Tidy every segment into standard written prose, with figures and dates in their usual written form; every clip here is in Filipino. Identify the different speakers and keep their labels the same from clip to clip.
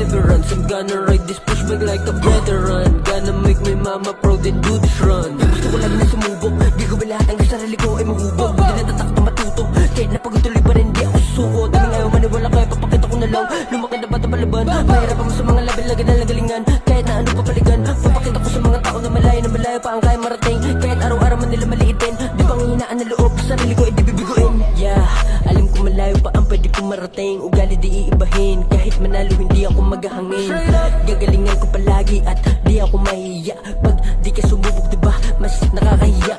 Speaker 1: perseverance. I'm gonna ride this pushback like a veteran. Gonna make my mama proud and do this run. Gusto ko lagi na sumubok, di ko lahat ang sarili ko ay mahubog. Di na tatak na matuto, kahit napagod tuloy pa rin di ako susuko. Daming ayaw maniwala kaya papakita ko na lang. Lumaki na bata palaban, mahirapan mo sa mga laban, lagi na nagalingan. Kahit na ano papaligan, papakita ko sa mga tao na malayo pa ang kaya marating. Kahit araw-araw man nila maliitin, di pang hinaan na loob, sarili ko ay di bibiguin. Yeah, alam ko malayo pa ang pwede kong marating. Ugali di iibahin, kahit manalo hindi ako maghahangin. Gagalingan ko palagi at di ako mahiya. Pag di ka sumubok diba, mas nakakahiya.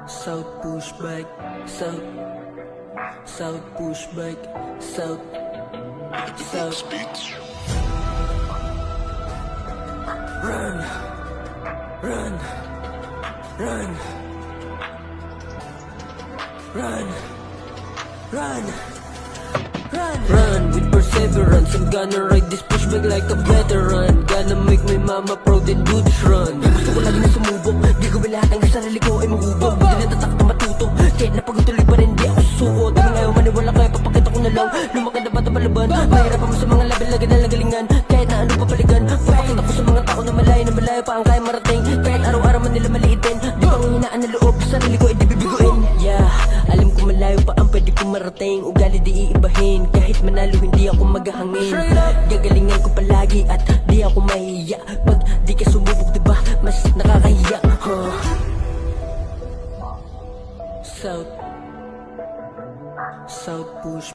Speaker 1: South pushback, South pushback, South. Run, run, run, run, run, run, run with perseverance. I'm gonna ride this pushback like a veteran. Gonna make my mama proud and do this run. Gusto ko lagi na sumubok, di ko lahat ang sarili ko ay mahubog. Di na tatak na matuto, kahit napagod tuloy pa rin di ako susuko. Daming ayaw maniwala kaya papakita ko na lang. Lumaki na bata palaban, mahirapan mo sa mga laban, lagi na nagalingan. Kahit na ano papaligan, papakita ko sa mga tao na malayo pa ang kaya marating. Kahit araw-araw man nila maliitin, di pang hinaan na loob, sarili ko ay di bibiguin. Yeah, alam ko malayo pa ang pwede kong marating. Ugali di iibahin, kahit manalo hindi ako maghahangin. Gagalingan ko palagi at di ako mahiya. Pag di ka sumubok diba, mas nakakahiya. South push.